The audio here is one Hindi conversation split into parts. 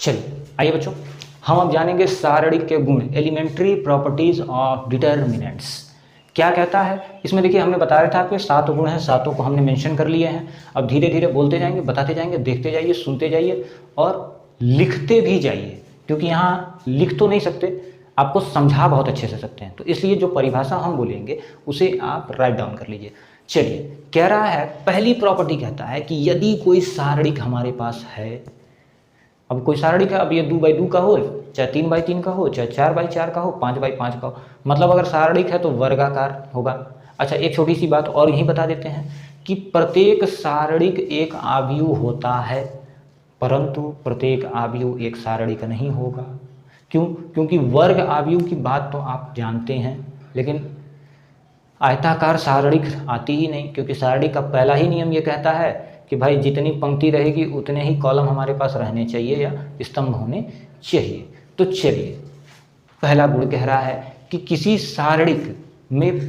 चलिए आइए बच्चों, हम अब जानेंगे सारणिक के गुण, एलिमेंट्री प्रॉपर्टीज ऑफ डिटर्मिनेंट्स। क्या कहता है इसमें? देखिए हमने बताया था कि 7 गुण हैं, 7 को हमने मेंशन कर लिए हैं। अब धीरे धीरे बोलते जाएंगे, बताते जाएंगे, देखते जाइए, सुनते जाइए और लिखते भी जाइए, क्योंकि यहाँ लिख तो नहीं सकते, आपको समझा बहुत अच्छे से सकते हैं। तो इसलिए जो परिभाषा हम बोलेंगे उसे आप राइट डाउन कर लीजिए। चलिए, कह रहा है पहली प्रॉपर्टी कहता है कि यदि कोई सारणिक हमारे पास है, अब कोई सारणिक है, अब ये 2x2 का हो, चाहे 3x3 का हो, चाहे 4x4 का हो, 5x5 का हो, मतलब अगर सारणिक है तो वर्गाकार होगा। अच्छा, एक छोटी सी बात और यही बता देते हैं कि प्रत्येक सारणिक एक आव्यूह होता है, परंतु प्रत्येक आव्यूह एक सारणिक नहीं होगा। क्यों? क्योंकि वर्ग आव्यूह की बात तो आप जानते हैं, लेकिन आयताकार सारणिक आती ही नहीं, क्योंकि सारणिक का पहला ही नियम ये कहता है कि भाई जितनी पंक्ति रहेगी उतने ही कॉलम हमारे पास रहने चाहिए या स्तंभ होने चाहिए। तो चलिए, पहला गुण कह रहा है कि किसी सारणिक में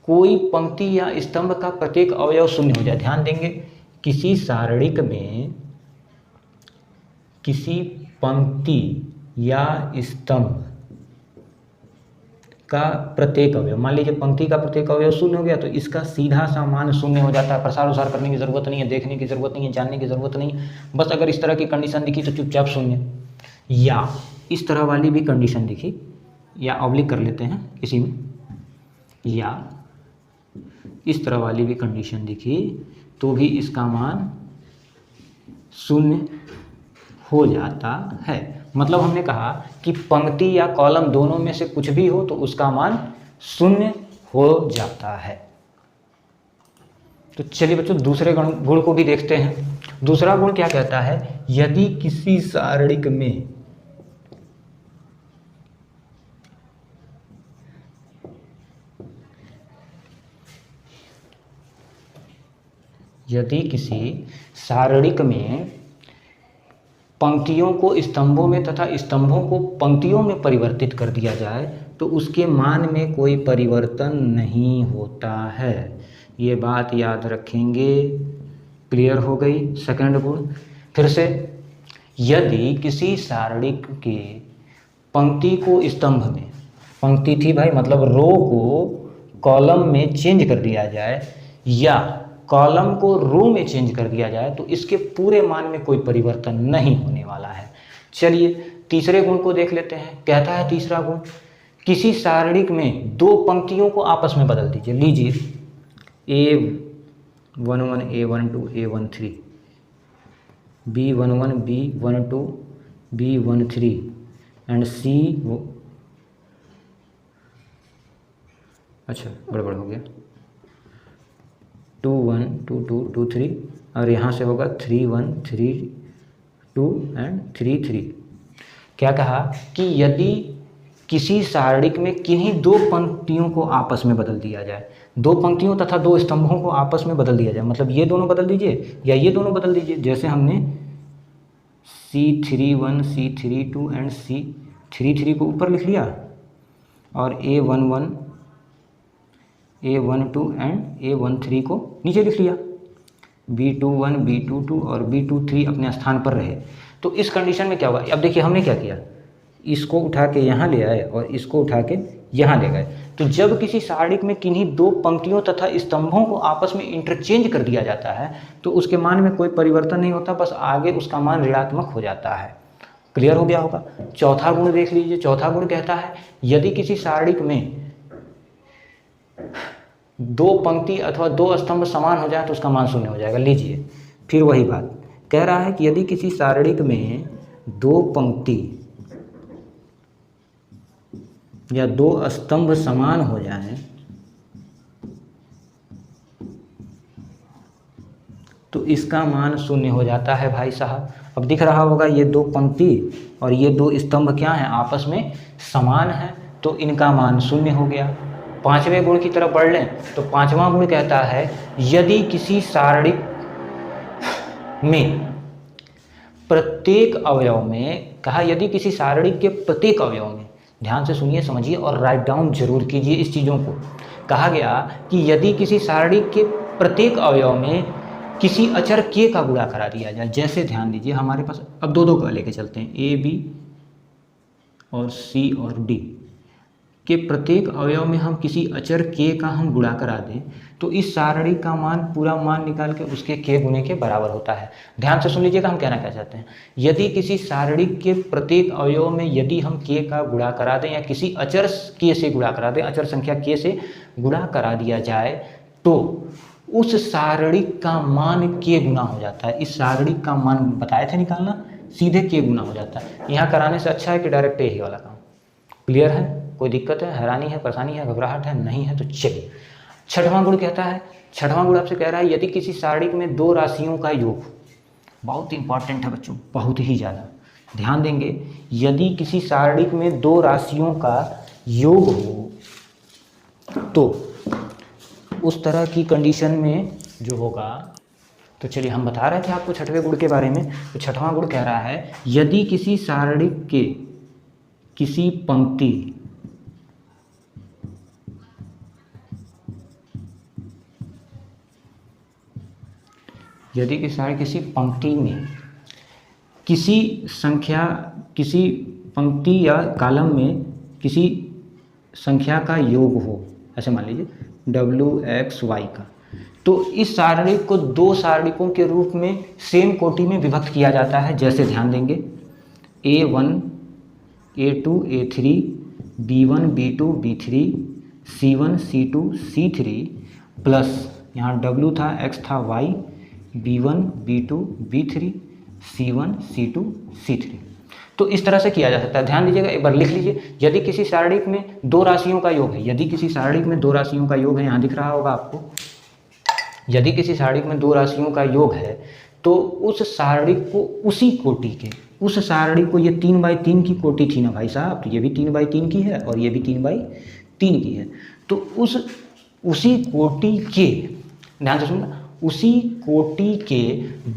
कोई पंक्ति या स्तंभ का प्रत्येक अवयव शून्य हो जाए। ध्यान देंगे, किसी सारणिक में किसी पंक्ति या स्तंभ का प्रत्येक अवयव, मान लीजिए पंक्ति का प्रत्येक अवयव शून्य हो गया तो इसका सीधा सा मान शून्य हो जाता है। प्रसार उसार करने की ज़रूरत नहीं है, देखने की ज़रूरत नहीं है, जानने की ज़रूरत नहीं है, बस अगर इस तरह की कंडीशन दिखी तो चुपचाप शून्य, या इस तरह वाली भी कंडीशन दिखी, या ऑब्लिक कर लेते हैं किसी में, या इस तरह वाली भी कंडीशन दिखी तो भी इसका मान शून्य हो जाता है। मतलब हमने कहा कि पंक्ति या कॉलम दोनों में से कुछ भी हो तो उसका मान शून्य हो जाता है। तो चलिए बच्चों, दूसरे गुण को भी देखते हैं। दूसरा गुण क्या कहता है? यदि किसी सारणिक में पंक्तियों को स्तंभों में तथा स्तंभों को पंक्तियों में परिवर्तित कर दिया जाए तो उसके मान में कोई परिवर्तन नहीं होता है। ये बात याद रखेंगे। क्लियर हो गई सेकंड गुण। फिर से, यदि किसी सारणिक के पंक्ति को स्तंभ में, पंक्ति थी भाई मतलब रो को कॉलम में चेंज कर दिया जाए या कॉलम को रो में चेंज कर दिया जाए तो इसके पूरे मान में कोई परिवर्तन नहीं होने वाला है। चलिए तीसरे गुण को देख लेते हैं। कहता है तीसरा गुण, किसी सारणिक में 2 पंक्तियों को आपस में बदल दीजिए। लीजिए A11 A12 A13, B11 B12 B13 and C अच्छा गड़बड़ हो गया, 2 1 2 2 2 3 और यहाँ से होगा 3 1 3 2 एंड 3 3। क्या कहा कि यदि किसी सारणिक में किन्हीं 2 पंक्तियों को आपस में बदल दिया जाए, 2 पंक्तियों तथा 2 स्तंभों को आपस में बदल दिया जाए, मतलब ये दोनों बदल दीजिए या ये दोनों बदल दीजिए। जैसे हमने C31 C32 एंड C33 को ऊपर लिख लिया और A11 A12 एंड A13 को नीचे लिख लिया, B21 B22 और B23 अपने स्थान पर रहे। तो इस कंडीशन में क्या होगा? अब देखिए हमने क्या किया, इसको उठा के यहाँ ले आए और इसको उठा के यहाँ ले गए। तो जब किसी सारणिक में किन्हीं 2 पंक्तियों तथा स्तंभों को आपस में इंटरचेंज कर दिया जाता है तो उसके मान में कोई परिवर्तन नहीं होता, बस आगे उसका मान ऋणात्मक हो जाता है। क्लियर हो गया होगा। चौथा गुण देख लीजिए। चौथा गुण कहता है यदि किसी सारणिक में 2 पंक्ति अथवा 2 स्तंभ समान हो जाए तो उसका मान शून्य हो जाएगा। लीजिए फिर वही बात कह रहा है कि यदि किसी सारणिक में 2 पंक्ति या 2 स्तंभ समान हो जाएं तो इसका मान शून्य हो जाता है भाई साहब। अब दिख रहा होगा ये 2 पंक्ति और ये 2 स्तंभ क्या हैं? आपस में समान हैं, तो इनका मान शून्य हो गया। 5वें गुण की तरफ बढ़ लें तो 5वां गुण कहता है यदि किसी सारणिक में प्रत्येक अवयव में, कहा यदि किसी सारणिक के प्रत्येक अवयव में, ध्यान से सुनिए समझिए और राइट डाउन जरूर कीजिए इस चीज़ों को। कहा गया कि यदि किसी सारणिक के प्रत्येक अवयव में किसी अचर के का गुणा करा दिया जाए। जैसे ध्यान दीजिए हमारे पास अब दो का लेके चलते हैं, ए बी और सी और डी के प्रत्येक अवयव में हम किसी अचर के का हम गुणा करा दें तो इस सारणी का मान पूरा मान निकाल के उसके के गुणे के बराबर होता है। ध्यान से सुन लीजिएगा हम कहना क्या चाहते हैं। यदि किसी सारणी के प्रत्येक अवयव में यदि हम के का गुणा करा दें या किसी अचर के से गुणा करा दें, अचर संख्या के से गुणा करा दिया जाए तो उस सारणी का मान के गुना हो जाता है। इस सारणी का मान बताए थे निकालना, सीधे के गुना हो जाता है। यहाँ कराने से अच्छा है कि डायरेक्ट यही वाला काम। क्लियर है? कोई दिक्कत है, हैरानी है, परेशानी है, घबराहट है? नहीं है तो चलिए। छठवां गुण कहता है, छठवां गुण आपसे कह रहा है यदि किसी सारणी में दो राशियों का योग, बहुत इंपॉर्टेंट है बच्चों, बहुत ही ज़्यादा ध्यान देंगे। यदि किसी सारणी में दो राशियों का योग हो तो उस तरह की कंडीशन में जो होगा, तो चलिए हम बता रहे थे आपको छठवें गुण के बारे में। तो छठवां गुण कह रहा है यदि किसी सारणी के किसी पंक्ति किसी पंक्ति में किसी संख्या, किसी पंक्ति या कॉलम में किसी संख्या का योग हो, ऐसे मान लीजिए WXY का, तो इस सारणी को दो सारणिकों के रूप में सेम कोटि में विभक्त किया जाता है। जैसे ध्यान देंगे A1 A2 A3 B1 B2 B3 C1 C2 C3 plus यहाँ W था X था Y B1 B2 B3 C1 C2 C3। तो इस तरह से किया जा सकता है। ध्यान दीजिएगा, एक बार लिख लीजिए। यदि किसी सारणी में दो राशियों का योग है, यदि किसी सारणी में दो राशियों का योग है, यहाँ दिख रहा होगा आपको, यदि किसी सारणी में दो राशियों का योग है तो उस सारणी को उसी कोटि के, उस सारणी को, ये 3x3 की कोटि थी ना भाई साहब, तो ये भी 3x3 की है और ये भी 3x3 की है, तो उसी कोटि के, ध्यान से सुनना, उसी कोटि के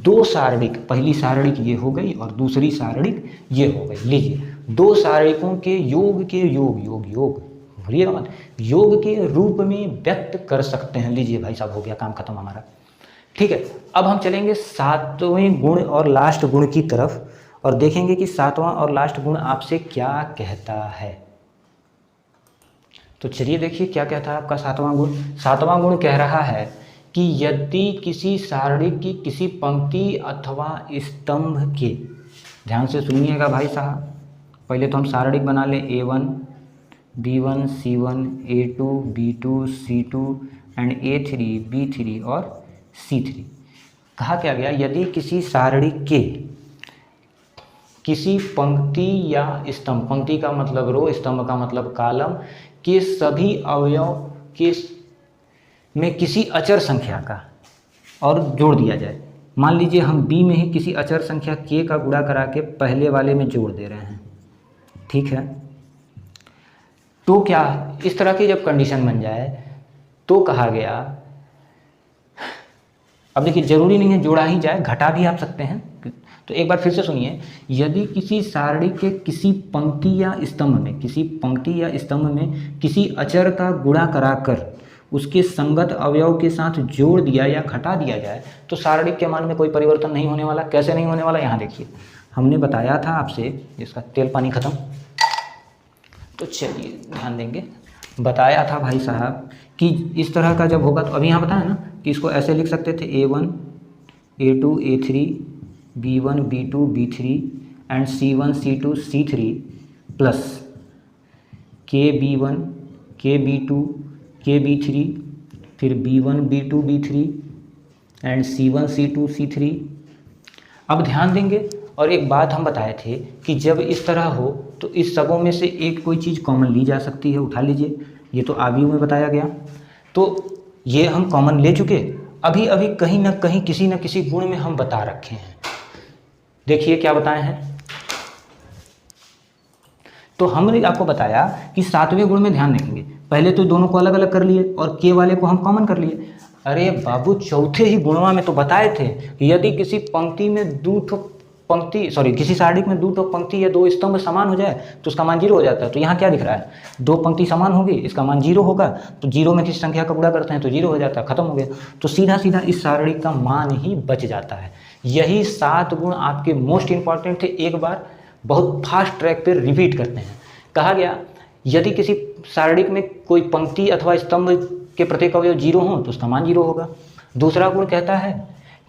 दो सारणिक, पहली सारणिक ये हो गई और दूसरी सारणिक ये हो गई। लीजिए, दो सारणिकों के योग के योग भूलिएगा मत, योग के रूप में व्यक्त कर सकते हैं। लीजिए भाई साहब, हो गया काम खत्म हमारा। ठीक है, अब हम चलेंगे सातवें गुण और लास्ट गुण की तरफ और देखेंगे कि सातवां और लास्ट गुण आपसे क्या कहता है। तो चलिए देखिए क्या कहता है आपका सातवां गुण। सातवां गुण कह रहा है कि यदि किसी सारणी की किसी पंक्ति अथवा स्तंभ के, ध्यान से सुनिएगा भाई साहब, पहले तो हम सारणी बना लें A1 B1 C1 A2 B2 C2 and A3 B3 और C3। कहा क्या गया, यदि किसी सारणी के किसी पंक्ति या स्तंभ, पंक्ति का मतलब रो, स्तंभ का मतलब कॉलम, के सभी अवयव के में किसी अचर संख्या का और जोड़ दिया जाए। मान लीजिए हम B में ही किसी अचर संख्या K का गुणा करा के पहले वाले में जोड़ दे रहे हैं, ठीक है। तो क्या इस तरह की जब कंडीशन बन जाए तो कहा गया, अब देखिए जरूरी नहीं है जोड़ा ही जाए, घटा भी आप सकते हैं। तो एक बार फिर से सुनिए, यदि किसी सारणी के किसी पंक्ति या स्तंभ में, किसी पंक्ति या स्तंभ में किसी अचर का गुणा कराकर उसके संगत अवयव के साथ जोड़ दिया या घटा दिया जाए तो सारणी के मान में कोई परिवर्तन नहीं होने वाला। कैसे नहीं होने वाला, यहाँ देखिए, हमने बताया था आपसे, इसका तेल पानी खत्म, तो चलिए ध्यान देंगे, बताया था भाई साहब कि इस तरह का जब होगा तो अभी यहाँ बताया ना कि इसको ऐसे लिख सकते थे A1 A2 A3 B1 B2 B3 and C1 C2 C3 plus KB1 KB2 KB3 फिर B1 B2 B3 and C1 C2 C3। अब ध्यान देंगे, और एक बात हम बताए थे कि जब इस तरह हो तो इस सबों में से एक कोई चीज़ कॉमन ली जा सकती है। उठा लीजिए, ये तो आव्यूह में बताया गया, तो ये हम कॉमन ले चुके। अभी अभी कहीं ना कहीं किसी न किसी गुण में हम बता रखे हैं। देखिए क्या बताए हैं, तो हमने आपको बताया कि सातवें गुण में ध्यान रखेंगे, पहले तो दोनों को अलग अलग कर लिए और के वाले को हम कॉमन कर लिए। अरे बाबू, चौथे ही गुणवा में तो बताए थे कि यदि किसी पंक्ति में दो किसी सारणिक में 2 पंक्ति या 2 स्तंभ समान हो जाए तो उसका मान 0 हो जाता है। तो यहाँ क्या दिख रहा है, 2 पंक्ति समान होगी, इसका मान 0 होगा, तो 0 में किसी संख्या का गुणा करते हैं तो 0 हो जाता है, खत्म हो गया। तो सीधा सीधा इस सारणी का मान ही बच जाता है। यही 7 गुण आपके मोस्ट इंपॉर्टेंट थे, एक बार बहुत फास्ट ट्रैक पर रिपीट करते हैं। कहा गया यदि किसी सारणिक में कोई पंक्ति अथवा स्तंभ के प्रत्येक अवयव 0 हों तो उसका मान 0 होगा। दूसरा गुण कहता है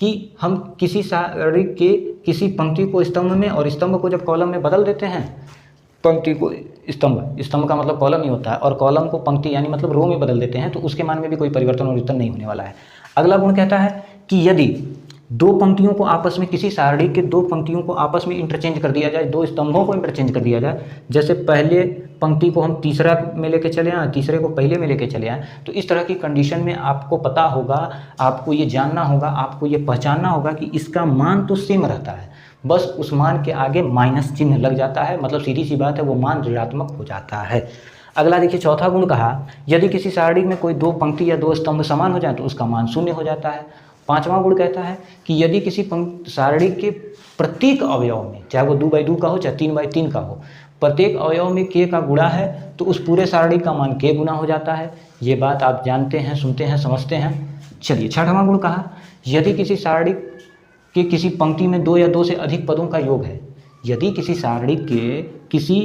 कि हम किसी सारणिक के किसी पंक्ति को स्तंभ में और स्तंभ को जब कॉलम में बदल देते हैं, पंक्ति को स्तंभ का मतलब कॉलम ही होता है, और कॉलम को पंक्ति यानी मतलब रो में बदल देते हैं, तो उसके मान में भी कोई परिवर्तन और विवर्तन नहीं होने वाला है। अगला गुण कहता है कि यदि 2 पंक्तियों को आपस में, किसी सारणी के 2 पंक्तियों को आपस में इंटरचेंज कर दिया जाए, 2 स्तंभों को इंटरचेंज कर दिया जाए, जैसे पहले पंक्ति को हम तीसरा में लेके चले आए, तीसरे को पहले में लेके चले आए, तो इस तरह की कंडीशन में आपको पता होगा, आपको ये जानना होगा, आपको ये पहचानना होगा कि इसका मान तो सेम रहता है, बस उस मान के आगे माइनस चिन्ह लग जाता है, मतलब सीधी सी बात है वो मान ऋणात्मक हो जाता है। अगला देखिए, चौथा गुण कहा यदि किसी सारणी में कोई 2 पंक्ति या 2 स्तंभ समान हो जाए तो उसका मान 0 हो जाता है। पांचवा गुण कहता है कि यदि किसी सारणी के प्रत्येक अवयव में, चाहे वो 2/2 का हो चाहे 3/3 का हो, प्रत्येक अवयव में k का गुणा है तो उस पूरे सारणी का मान k गुना हो जाता है। ये बात आप जानते हैं, सुनते हैं, समझते हैं। चलिए, छठवां गुण कहा यदि किसी सारणी के किसी पंक्ति में 2 या 2 से अधिक पदों का योग है, यदि किसी सारणी के किसी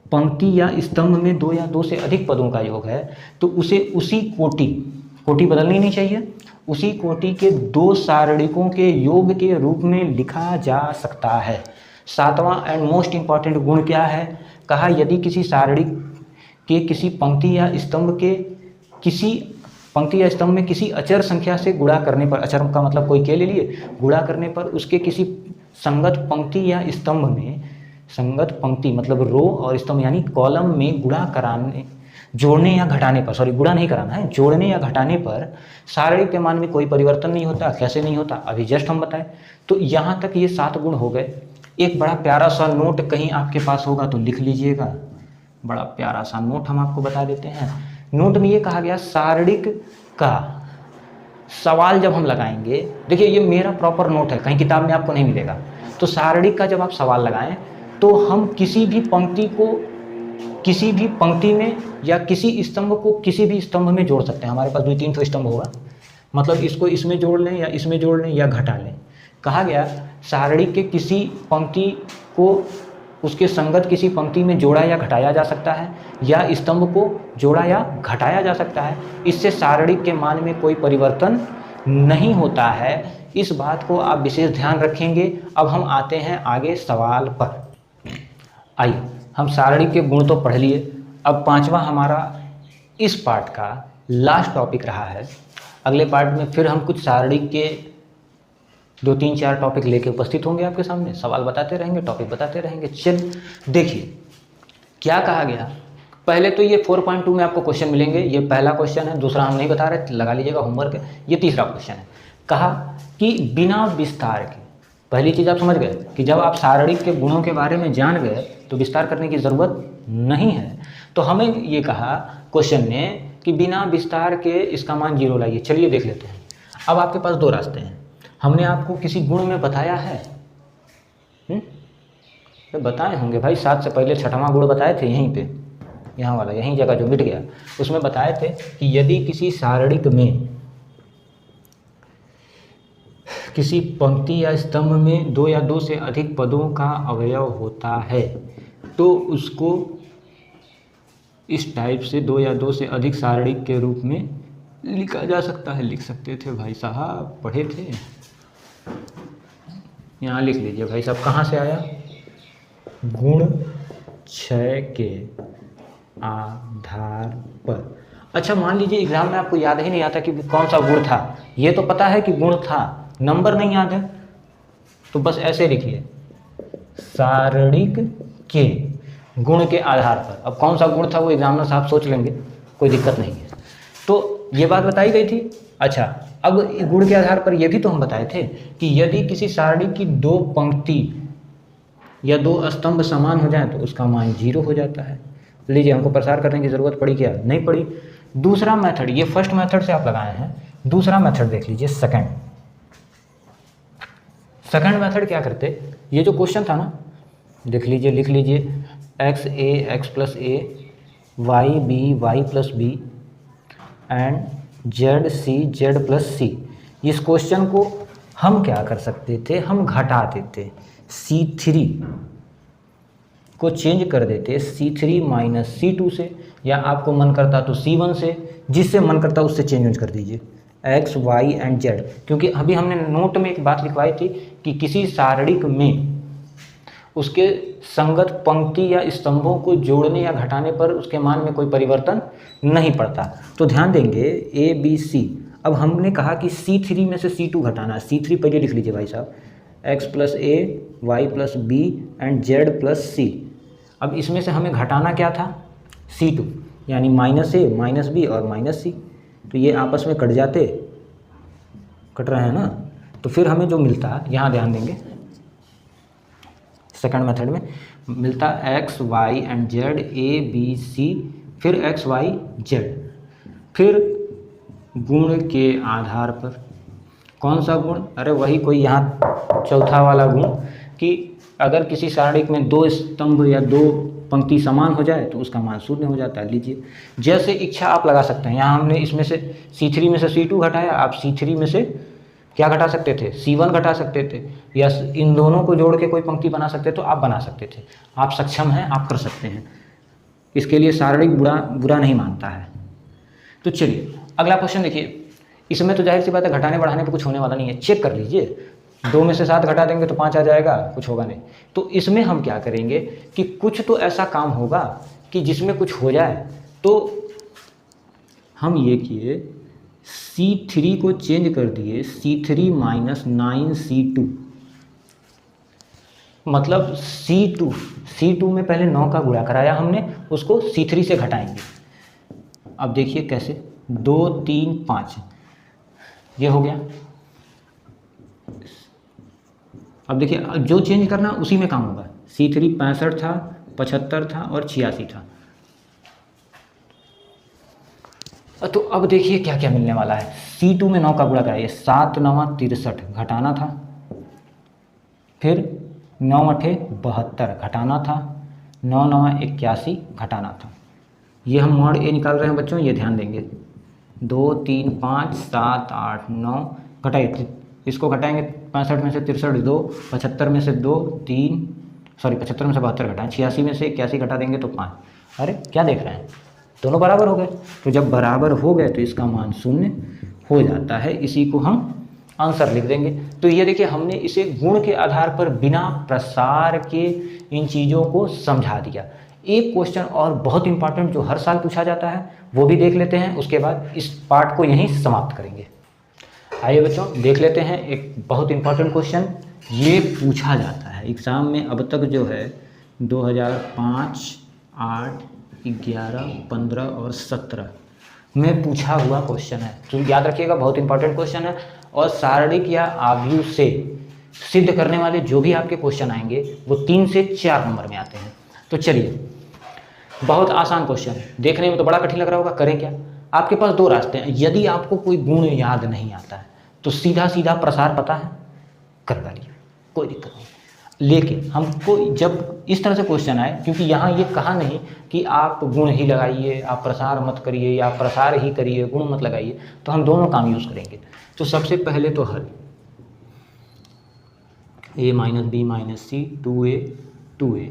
पंक्ति या स्तंभ में 2 या 2 से अधिक पदों का योग है तो उसे उसी कोटि बदलनी नहीं चाहिए, उसी कोटि के 2 सारणिकों के योग के रूप में लिखा जा सकता है। 7वां एंड मोस्ट इंपॉर्टेंट गुण क्या है, कहा यदि किसी सारणी के किसी पंक्ति या स्तंभ के किसी पंक्ति या स्तंभ में किसी अचर संख्या से गुणा करने पर, अचर का मतलब कोई के ले लिए, गुणा करने पर उसके किसी संगत पंक्ति या स्तंभ में, संगत पंक्ति मतलब रो और स्तंभ यानी कॉलम में गुणा कराने, जोड़ने या घटाने पर, सॉरी गुणा नहीं कराना है, जोड़ने या घटाने पर सारणी के मान में कोई परिवर्तन नहीं होता। कैसे नहीं होता, अभी जस्ट हम बताएं। तो यहाँ तक ये 7 गुण हो गए। एक बड़ा प्यारा सा नोट कहीं आपके पास होगा तो लिख लीजिएगा, बड़ा प्यारा सा नोट हम आपको बता देते हैं। नोट में ये कहा गया सारणिक का सवाल जब हम लगाएंगे, देखिए ये मेरा प्रॉपर नोट है, कहीं किताब में आपको नहीं मिलेगा। तो सारणिक का जब आप सवाल लगाएं तो हम किसी भी पंक्ति को किसी भी पंक्ति में या किसी स्तंभ को किसी भी स्तंभ में जोड़ सकते हैं। हमारे पास 2-3 तो स्तंभ होगा, मतलब इसको इसमें जोड़ लें या इसमें जोड़ लें या घटा लें। कहा गया सारणी के किसी पंक्ति को उसके संगत किसी पंक्ति में जोड़ा या घटाया जा सकता है, या स्तंभ को जोड़ा या घटाया जा सकता है। इससे सारणी के मान में कोई परिवर्तन नहीं होता है। इस बात को आप विशेष ध्यान रखेंगे। अब हम आते हैं आगे सवाल पर। आइए, हम सारणी के गुण तो पढ़ लिए, अब 5वां हमारा इस पार्ट का लास्ट टॉपिक रहा है। अगले पार्ट में फिर हम कुछ सारणी के 2-3-4 टॉपिक लेके उपस्थित होंगे आपके सामने, सवाल बताते रहेंगे, टॉपिक बताते रहेंगे। चल देखिए क्या कहा गया। पहले तो ये 4.2 में आपको क्वेश्चन मिलेंगे, ये पहला क्वेश्चन है, दूसरा हम नहीं बता रहे, लगा लीजिएगा होमवर्क है। ये तीसरा क्वेश्चन है। कहा कि बिना विस्तार के, पहली चीज़ आप समझ गए कि जब आप सारणी के गुणों के बारे में जान गए तो विस्तार करने की ज़रूरत नहीं है। तो हमें ये कहा क्वेश्चन ने कि बिना विस्तार के इसका मान 0 लाइए। चलिए देख लेते हैं। अब आपके पास 2 रास्ते हैं। हमने आपको किसी गुण में बताया है, तो बताए होंगे भाई, 7 से पहले 6वां गुण बताए थे, यहीं पे, यहाँ वाला, यहीं जगह जो मिट गया, उसमें बताए थे कि यदि किसी सारणिक में किसी पंक्ति या स्तंभ में 2 या 2 से अधिक पदों का अवयव होता है तो उसको इस टाइप से 2 या 2 से अधिक सारणिक के रूप में लिखा जा सकता है। लिख सकते थे भाई साहब, पढ़े थे, यहाँ लिख लीजिए भाई साहब। कहाँ से आया, गुण 6 के आधार पर। अच्छा, मान लीजिए एग्जाम में आपको याद ही नहीं आता कि कौन सा गुण था। ये तो पता है कि गुण था, नंबर नहीं याद है, तो बस ऐसे लिखिए, सारणिक के गुण के आधार पर। अब कौन सा गुण था वो एग्जामिनर साहब सोच लेंगे, कोई दिक्कत नहीं है। तो ये बात बताई गई थी। अच्छा, अब गुण के आधार पर ये भी तो हम बताए थे कि यदि किसी सारणी की 2 पंक्ति या 2 स्तंभ समान हो जाए तो उसका मान 0 हो जाता है। लीजिए, हमको प्रसार करने की ज़रूरत पड़ी क्या, नहीं पड़ी। दूसरा मेथड, ये फर्स्ट मेथड से आप लगाए हैं, दूसरा मेथड देख लीजिए, सेकंड सेकंड मेथड क्या करते, ये जो क्वेश्चन था ना, लिख लीजिए X A X plus A, Y B Y plus B and Z C Z plus C. इस क्वेश्चन को हम क्या कर सकते थे, हम घटा देते, C3 को चेंज कर देते C3 माइनस C2 से, या आपको मन करता तो C1 से, जिससे मन करता उससे चेंज कर दीजिए एक्स वाई एंड जेड। क्योंकि अभी हमने नोट में एक बात लिखवाई थी कि किसी सारणिक में उसके संगत पंक्ति या स्तंभों को जोड़ने या घटाने पर उसके मान में कोई परिवर्तन नहीं पड़ता। तो ध्यान देंगे ए बी सी। अब हमने कहा कि C3 में से C2 घटाना है। C3 पहले लिख लीजिए भाई साहब, X plus A Y plus B and Z plus C. अब इसमें से हमें घटाना क्या था, C2, यानी माइनस ए माइनस बी और माइनस सी। तो ये आपस में कट जाते, कट रहे हैं ना, तो फिर हमें जो मिलता, यहाँ ध्यान देंगे सेकंड मेथड में मिलता x y and z a b c, फिर एक्स वाई जेड, फिर गुण के आधार पर। कौन सा गुण, अरे वही कोई यहाँ चौथा वाला गुण कि अगर किसी सारणिक में दो स्तंभ या दो पंक्ति समान हो जाए तो उसका मान शून्य हो जाता है। लीजिए जैसे इच्छा आप लगा सकते हैं। यहाँ हमने इसमें से C3 में से C2 घटाया, आप C3 में से क्या घटा सकते थे, C1 घटा सकते थे, या इन दोनों को जोड़ के कोई पंक्ति बना सकते तो आप बना सकते थे। आप सक्षम हैं, आप कर सकते हैं, इसके लिए सारणिक बुरा नहीं मानता है। तो चलिए अगला क्वेश्चन देखिए। इसमें तो जाहिर सी बात है घटाने बढ़ाने पर कुछ होने वाला नहीं है। चेक कर लीजिए, 2 में से 7 घटा देंगे तो 5 आ जाएगा, कुछ होगा नहीं। तो इसमें हम क्या करेंगे कि कुछ तो ऐसा काम होगा कि जिसमें कुछ हो जाए। तो हम ये किए, C3 को चेंज कर दिए C3 माइनस 9C2, मतलब C2 में पहले 9 का गुणा कराया हमने, उसको C3 से घटाएंगे। अब देखिए कैसे, 2 3 5 ये हो गया। अब देखिए जो चेंज करना उसी में काम होगा। C3 65 था, 75 था और 86 था। तो अब देखिए क्या क्या मिलने वाला है। C2 में 9 का गुणा कराइए, 7 9 63 घटाना था, फिर 9 8 72 घटाना था, 9 9 81 घटाना था। ये हम मॉड ए निकाल रहे हैं बच्चों, ये ध्यान देंगे। 2 3 5 7 8 9 घटाइए, इसको घटाएंगे 65 में से 63 2, 75 में से 2 3, सॉरी 75 में से 72 घटाएं, 86 में से 81 घटा देंगे तो 5। अरे क्या देख रहे हैं, दोनों बराबर हो गए। तो जब बराबर हो गए तो इसका मान शून्य हो जाता है। इसी को हम आंसर लिख देंगे। तो ये देखिए हमने इसे गुण के आधार पर बिना प्रसार के इन चीज़ों को समझा दिया। एक क्वेश्चन और बहुत इंपॉर्टेंट जो हर साल पूछा जाता है वो भी देख लेते हैं, उसके बाद इस पार्ट को यहीं समाप्त करेंगे। आइए बच्चों देख लेते हैं एक बहुत इंपॉर्टेंट क्वेश्चन। ये पूछा जाता है एग्ज़ाम में अब तक जो है 2005, 8, 11, 15 और 17 में पूछा हुआ क्वेश्चन है। तो याद रखिएगा बहुत इंपॉर्टेंट क्वेश्चन है। और सारणिक या आव्यूह से सिद्ध करने वाले जो भी आपके क्वेश्चन आएंगे वो 3 से 4 नंबर में आते हैं। तो चलिए बहुत आसान क्वेश्चन है, देखने में तो बड़ा कठिन लग रहा होगा, करें क्या। आपके पास 2 रास्ते हैं। यदि आपको कोई गुण याद नहीं आता है तो सीधा सीधा प्रसार पता है, कर डालिए, कोई दिक्कत नहीं। लेकिन हमको जब इस तरह से क्वेश्चन आए, क्योंकि यहाँ ये कहा नहीं कि आप गुण ही लगाइए, आप प्रसार मत करिए, या प्रसार ही करिए गुण मत लगाइए, तो हम दोनों काम यूज़ करेंगे। तो सबसे पहले तो हल a minus b minus c 2a 2a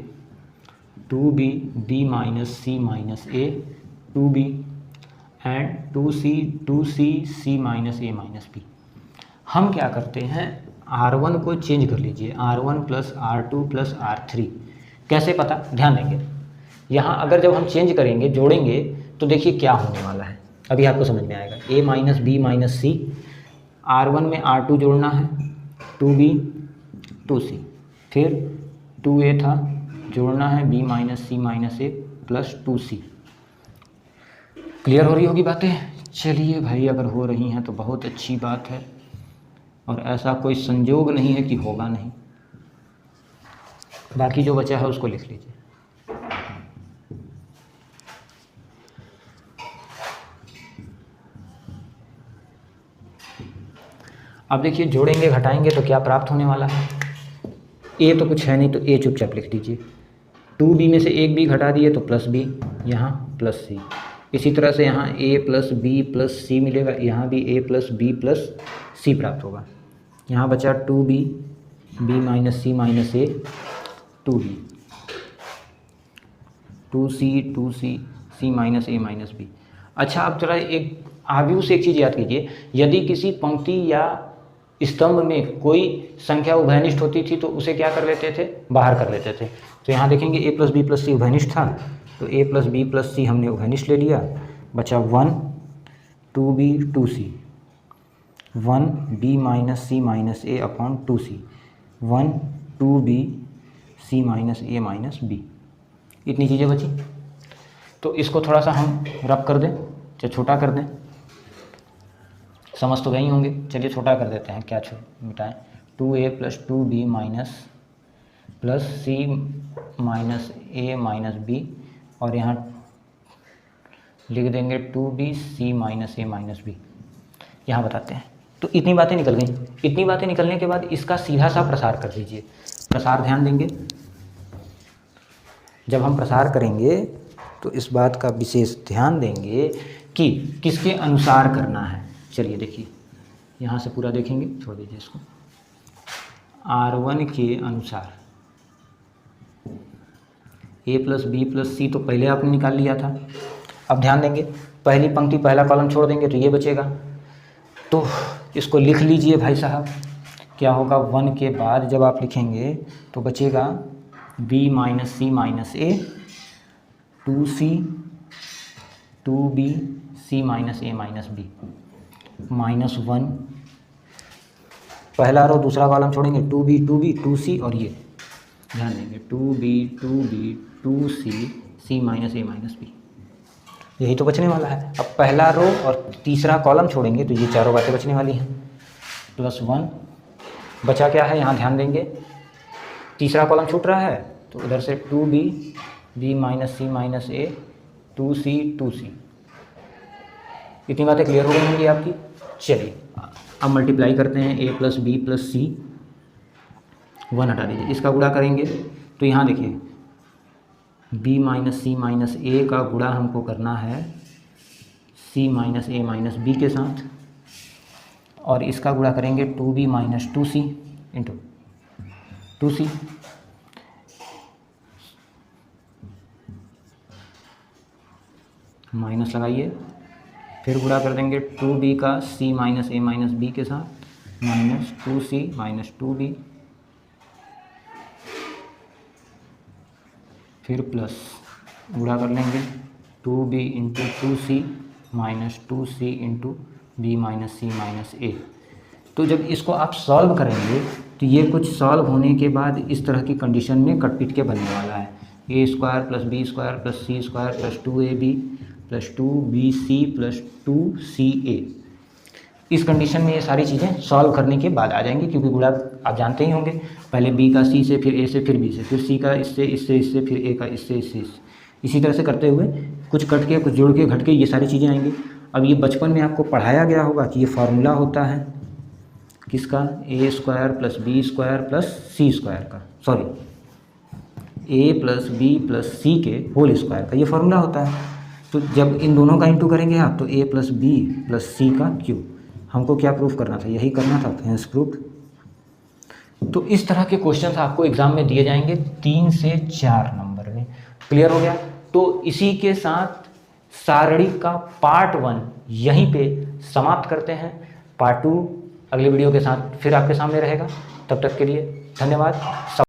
2b b minus C minus a 2b and 2c c minus a minus b। हम क्या करते हैं, R1 को चेंज कर लीजिए, R1 plus R2 plus R3। कैसे पता, ध्यान देंगे। यहाँ अगर जब हम चेंज करेंगे, जोड़ेंगे, तो देखिए क्या होने वाला है, अभी आपको समझ में आएगा। a minus b minus c, R1 में R2 जोड़ना है, 2b 2c, फिर 2a था जोड़ना है b minus C minus a plus 2c। Clear हो रही होगी बातें। चलिए भाई, अगर हो रही हैं तो बहुत अच्छी बात है, और ऐसा कोई संजोग नहीं है कि होगा नहीं। बाकी जो बचा है उसको लिख लीजिए। अब देखिए जोड़ेंगे घटाएंगे तो क्या प्राप्त होने वाला है, ए तो कुछ है नहीं तो ए चुपचाप लिख दीजिए। 2b में से एक b घटा दिए तो प्लस b, यहाँ प्लस c। इसी तरह से यहाँ a प्लस बी प्लस सी मिलेगा, यहाँ भी a प्लस बी प्लस सी प्राप्त होगा। यहाँ बचा 2b b minus C minus A 2b, 2c c minus A minus B. अच्छा, अब जरा एक आगे से एक चीज़ याद कीजिए, यदि किसी पंक्ति या स्तंभ में कोई संख्या उभयनिष्ठ होती थी तो उसे क्या कर लेते थे, बाहर कर लेते थे। तो यहाँ देखेंगे a प्लस बी प्लस सी उभयनिष्ठ था, तो a प्लस बी प्लस सी हमने उभयनिष्ठ ले लिया, बचा 1 2b 2c, 1b minus C minus A upon 2c, 1 2b C minus A minus B. इतनी चीज़ें बची। तो इसको थोड़ा सा हम रब कर दें, चाहे छोटा कर दें, समझ तो गए होंगे। चलिए छोटा कर देते हैं, क्या मिटाएं, 2a plus 2b minus plus C minus A minus B, और यहाँ लिख देंगे 2b C minus A minus B. यहाँ बताते हैं। तो इतनी बातें निकल गई। इतनी बातें निकलने के बाद इसका सीधा सा प्रसार कर दीजिए। प्रसार ध्यान देंगे, जब हम प्रसार करेंगे तो इस बात का विशेष ध्यान देंगे कि किसके अनुसार करना है। चलिए देखिए, यहाँ से पूरा देखेंगे, छोड़ दीजिए इसको। R1 के अनुसार a प्लस बी प्लस सी तो पहले आपने निकाल लिया था। अब ध्यान देंगे, पहली पंक्ति पहला कॉलम छोड़ देंगे तो ये बचेगा। तो इसको लिख लीजिए भाई साहब, क्या होगा, 1 के बाद जब आप लिखेंगे तो बचेगा b minus C minus A 2c 2b C minus A minus b minus 1, पहला रो दूसरा कॉलम छोड़ेंगे 2b 2c, और ये ध्यान देंगे 2b 2c C minus A minus B. यही तो बचने वाला है। अब पहला रो और तीसरा कॉलम छोड़ेंगे तो ये चारों बातें बचने वाली हैं। प्लस 1 बचा क्या है, यहाँ ध्यान देंगे, तीसरा कॉलम छूट रहा है तो उधर से 2b b माइनस सी माइनस ए 2c। इतनी बातें क्लियर हो गई होंगी आपकी। चलिए अब मल्टीप्लाई करते हैं, a प्लस बी प्लस सी, 1 हटा दीजिए, इसका गुणा करेंगे तो यहाँ देखिए b माइनस सी माइनस ए का गुणा हमको करना है c minus A minus B के साथ, और इसका गुणा करेंगे 2b minus 2c into 2c। Minus लगाइए, फिर गुणा कर देंगे 2b का c minus A minus B के साथ, माइनस 2c माइनस 2b, फिर प्लस गुणा कर लेंगे 2b into 2c minus 2c into B minus C minus A. तो जब इसको आप सॉल्व करेंगे तो ये कुछ सॉल्व होने के बाद इस तरह की कंडीशन में कट पीट के बनने वाला है। A square plus B square plus C square plus 2ab plus 2bc plus 2ca। इस कंडीशन में ये सारी चीज़ें सॉल्व करने के बाद आ जाएंगी, क्योंकि गुणा आप जानते ही होंगे, पहले b का c से, फिर a से, फिर b से, फिर c का इससे इससे इससे, फिर a का इससे इससे, इसी तरह से करते हुए कुछ कट के कुछ जोड़ के घट के ये सारी चीज़ें आएंगी। अब ये बचपन में आपको पढ़ाया गया होगा कि ये फार्मूला होता है किसका, a square plus B square plus C square का, sorry a plus B plus C के होल स्क्वायर का ये फार्मूला होता है। तो जब इन दोनों का इंटू करेंगे आप तो a प्लस बी प्लस सी का क्यूब। हमको क्या प्रूफ करना था, यही करना था, हेंस प्रूफ। तो इस तरह के क्वेश्चंस आपको एग्जाम में दिए जाएंगे 3 से 4 नंबर में। क्लियर हो गया। तो इसी के साथ सारणी का पार्ट 1 यहीं पे समाप्त करते हैं। पार्ट 2 अगले वीडियो के साथ फिर आपके सामने रहेगा। तब तक के लिए धन्यवाद।